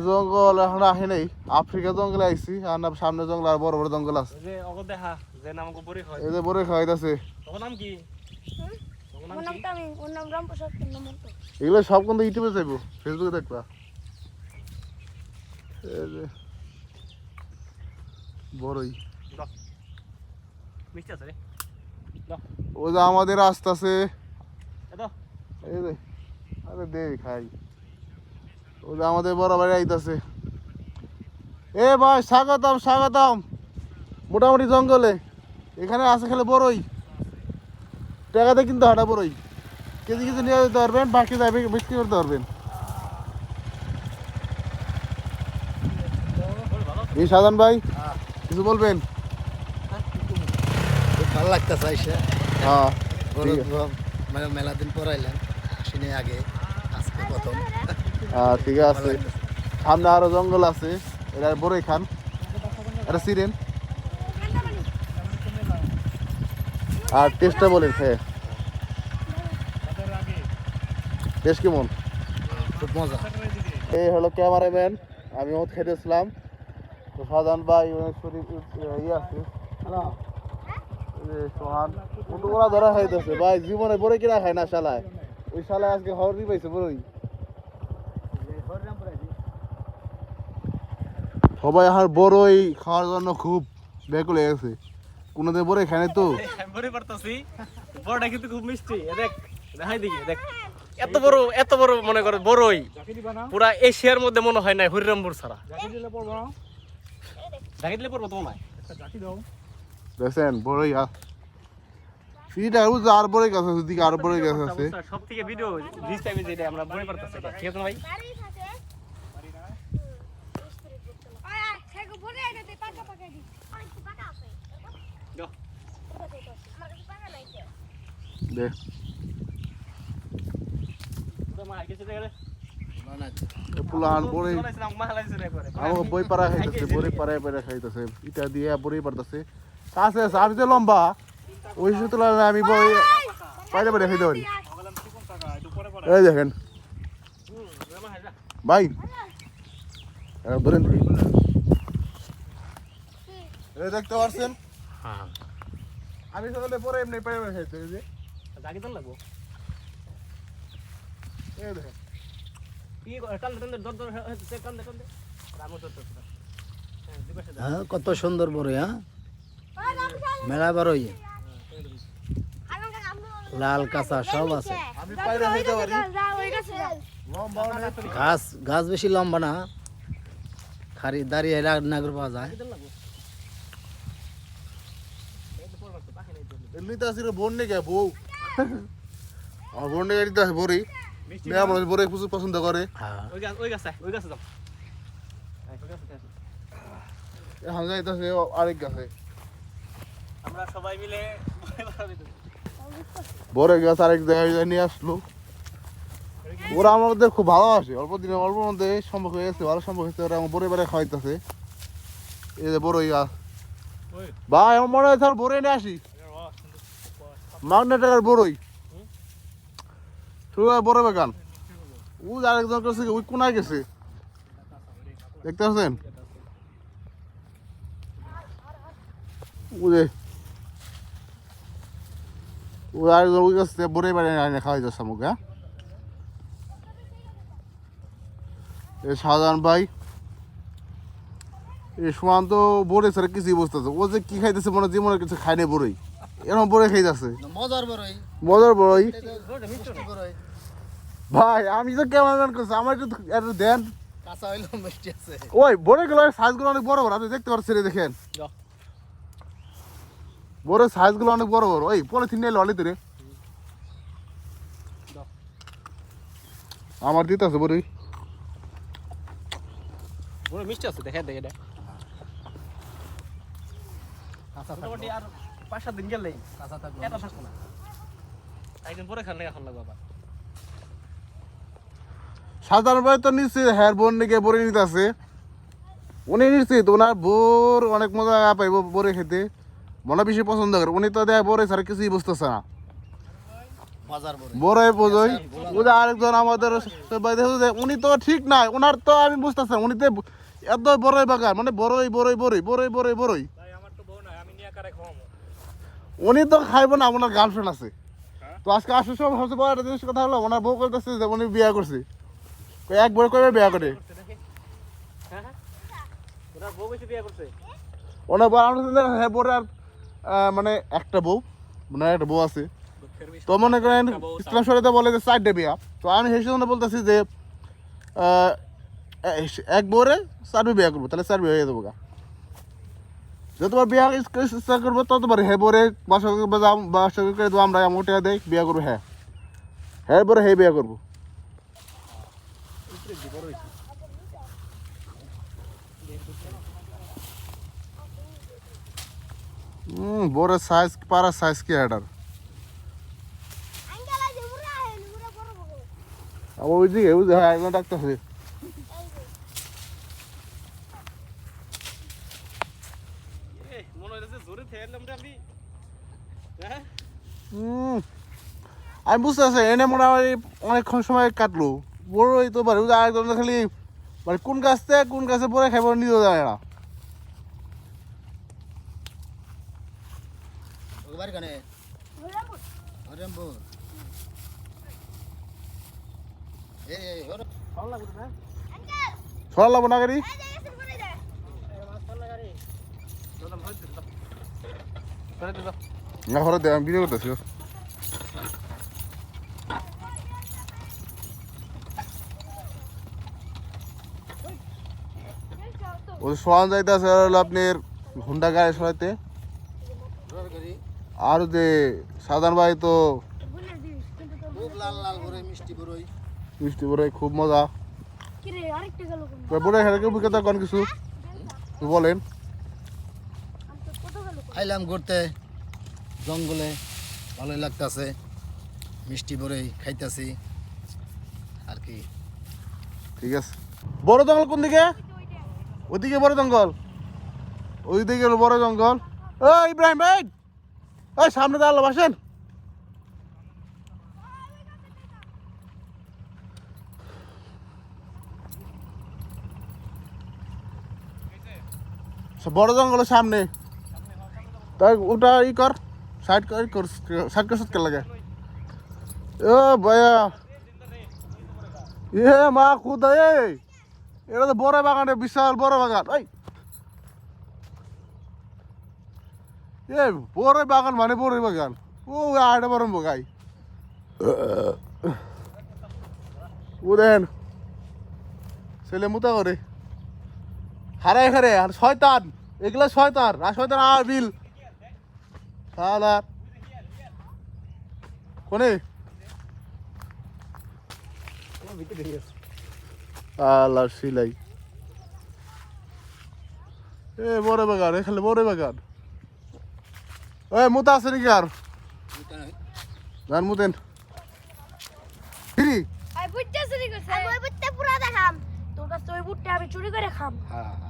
জঙ্গল এখন আসে নাই, আফ্রিকা জঙ্গলে আইছি। আর না সামনে জঙ্গল আর বড় বড় জঙ্গল আছে। এই যে বড় খাওয়াইতেছে। এগুলো সব কিন্তু ইউটিউবে যাইবো, ফেসবুকে দেখবা। এই যে বড়ই ও যে আমাদের রাস্তা আছে। এই যে আরে দে খাই। ও যে আমাদের বড় বাড়ি আইতাছে। এ ভাই স্বাগতম স্বাগতম মোটামুটি জঙ্গলে। এখানে আছে খেলে বড়ই, টাকাতে কিনতে হয় না বড়ই। কেজি কেজি নিয়ে যেতে পারবেন, বাকি যাবে বিক্রি করতে পারবেন। এই সাধারণ ভাই কিছু বলবেন? ভালো লাগতেছে আইসা। হ্যাঁ মানে মেলা দিন পর আইলাম, আসিনি আগে, আজকে প্রথম। ঠিক আছে। সামনে আরো জঙ্গল আছে, এটা বড়ই খান, এটা সিরেন। আর টেস্টটা বলেন, খেয়ে টেস্ট কেমন? খুব মজা। এই হলো ক্যামেরাম্যান, আমি ওত খেতেছিলাম। তো সাধারণ ভাই অনেক শরীর ইয়ে আছে, সোহান ওরা ধরা খাইতেছে। ভাই জীবনে বড় কিনা খায় না শালায়, ওই শালায় আজকে হরি পাইছে বড়ই। সবাই আমার বড়ই খাওয়ার জন্য খুব ব্যাকুল হয়ে গেছে। কোনোদিন বড়ই খায় না তো। বড়ই পারতাছি, বড়টা কিন্তু খুব মিষ্টি। দেখ দেখাই দিকে, দেখ এত বড় মনে করে বড়ই পুরা এশিয়ার মধ্যে মনে হয় না হরিরামপুর ছাড়া। জাকি দিলে পড়বো তোমার নাই। দেখছেন বড়ই ফিটা আর বড়ই গাছ আছে, দিকে আর বড়ই গাছ আছে। সব থেকে ভিডিও রিচ টাইমে যেটা আমরা বড়ই পারতাছি, ঠিক আছে ভাই? দেখ পুলাহান বড়ই আমাকে বই পাড়া খাইতেছে, বড়ি পাড়ায় পাড়ায় খাইতেছে। এটা দিয়ে বড়ি পারতেছে কাছে আছে। আমি যে লম্বা ওই তুলনায় আমি বই পাইলে পাড়ে খাইতে পারি। এই দেখেন ভাই ধরেন, দেখতে পারছেন আমি সকালে পরে এমনি পাড়ে পাড়ে খাইতে যে জাকি তো লাগবো। এই দেখেন হ্যাঁ, কত সুন্দর বড়ই। হ্যাঁ, মেলা বড়ই, লাল কাঁচা সব আছে। আমি পাইরে খাইতে পারি। গাছ গাছ বেশি লম্বা না, খালি দাঁড়িয়ে রান্না করে পাওয়া যায়। এমনিতে আসলে বোন নেই গে বউ, আমার বোন নেই দিতে আছে বড়ি। মেয়া মানুষ বড়ি প্রচুর পছন্দ করে। এখন যাইতেছে আরেক গাছে, আমরা সবাই মিলে বড় গাছ আরেক জায়গায় নিয়ে আসলো। ওরা আমাদের খুব ভালোবাসে, অল্প দিনে অল্প মধ্যে সম্পর্ক হয়ে গেছে, ভালো সম্পর্ক হয়েছে। ওরা আমার বড়ি বেড়ে খাওয়াইতেছে। এই যে বড়ই গাছ ভাই, আমার মনে হয় বড়ই নিয়ে আসি, মাগনা টাকার বড়ই শুরু হয় বড় বাগান। ও আরেকজন করছে, ওই কোনায় গেছে, দেখতে পাচ্ছেন? ও যে ও আরেকজন ওই গাছ বড়ই বাড়ি খাওয়াই যাচ্ছে আমাকে। হ্যাঁ, এই সাধারণ ভাই এই সমান তো বড়ই ছাড়া কিছুই বুঝতেছে। ও যে কি খাইতেছে মনে জীবনের কিছু খাই নাই, বড়ই এরকম বড়ই খাই যাচ্ছে। মজার বড়ই, মজার বড়ই মিষ্টি বড়ই। ভাই। আমি তো ক্যামেরাম্যান করছি, আমার একটু দেন। কাঁচা হইলেও মিষ্টি আছে। ওই বড়ইগুলো সাইজগুলো অনেক বড় বড়, আপনি দেখতে পাচ্ছেন, দেখেন বড় সাইজগুলো অনেক বড় বড়। ওই পলিথিন নিয়ে ললিতে রে আমার দিতে আছে বড়ই। বড় মিষ্টি আছে, দেখে দেখে দেখ। মোটামুটি আর 5-7 দিন গেলেই কাঁচা থাকবে, এটা থাকবো না। একদিন পরে খান এখন লাগবে আবার। সাধারণ ভাই তো নিশ্চিত হ্যার বোন নাকি বড়ি নিতে আছে, উনি নিশ্চিত ওনার বোর অনেক মজা পাইব বড়ি খেতে, মনে বেশি পছন্দ করে। উনি তো দেয় বড়ি ছাড়া কিছুই বুঝতেছে না। বাজার বড় বড়ই বোঝই ওদের আরেকজন আমাদের বাইরে যে উনি তো ঠিক নাই ওনার তো আমি বুঝতেছি উনি তো এত বড়ই বাগান মানে বড়ই বড়ই বড়ই বড়ই বড়ই বড়ই উনি তো খাইব না ওনার গার্লফ্রেন্ড আছে তো আজকে আসার সময় সবচেয়ে বড় একটা জিনিস কথা হলো ওনার বউ করতেছে যে উনি বিয়ে করছে এক বড় কবে বিয়ে করে ওনার বউ বেশি বিয়ে করছে ওনার বউ আমরা হ্যাঁ বড় আর মানে একটা বউ মানে একটা বউ আছে তো মনে করেন ইসলাম শরীয়তে বলে যে 4টে বিয়া তো আমি সেই জন্য বলতেছি যে এক বউরে 4 বিয়া করবো তাহলে 4 বিয়ে হয়ে যাবো গা যতবার বিয়া ইচ্ছা করবো ততবার হ্যাঁ বরে বাসা করে দেবো আমরা মোটা দেখ বিয়া করবো হ্যাঁ হ্যাঁ বরে হ্যাঁ বিয়া করবো বড় সাইজ পারা সাইজ কি এটার ওই দিকে ওই হ্যাঁ একদম ডাকতেছে মনে হইতেছে জোরে থেরলাম রে আমি হ্যাঁ আমি বুঝতেছি এনে মোটামুটি অনেকক্ষণ সময় কাটলো বড়ই তো পারে আরেকজন খালি মানে কোন গাছ থেকে কোন গাছে পরে খাইব নিজেও জানে না বাড়ি কানে হরিরামপুর এই ওর ভালো লাগবে না ছড়া লাগবো না গাড়ি না ঘরে দে আমি ভিডিও করতেছি ওই সোয়ান যাইতেছে হলো আপনার হুন্ডা গাড়ি সরাইতে গাড়ি আর যে সাধারণ ভাই তো খুব লাল লাল বড়ই মিষ্টি বড়ই মিষ্টি বড় খুব মজা বড় হেরে অভিজ্ঞতা কোন কিছু বলেন খাইলাম ঘুরতে জঙ্গলে ভালোই লাগতেছে মিষ্টি বড়ই খাইতেছি আর কি ঠিক আছে বড় জঙ্গল কোন দিকে ওইদিকে বড় জঙ্গল ওই দিকে বড় জঙ্গল ও ইব্রাহিম ভাই ওই সামনে দাঁড়ালো বাসেন বড় জঙ্গলের সামনে তাই ওটা ই কর সাইড কর সাইড কর লাগে ও ভাইয়া এ মা খুদা এটা তো বড় বাগান বিশাল বড় বাগান বড় বাগান মানে বড় বাগান ও আড়ে বড় বাগাই ও দেন ছেলে মুতা করে হারাই হারে আর শয়তান এগুলা শয়তান আর শয়তান আর বিল সালা কোনে আল্লাহ সিলাই এ বড় বাগান এখানে বড় বাগান এ মুতা আছে নাকি আর গান মুতেন আই বুঝতে চুরি করছে আমি ওই বুঝতে পুরা দেখাম তোর কাছে ওই বুটটা আমি চুরি করে খাম হ্যাঁ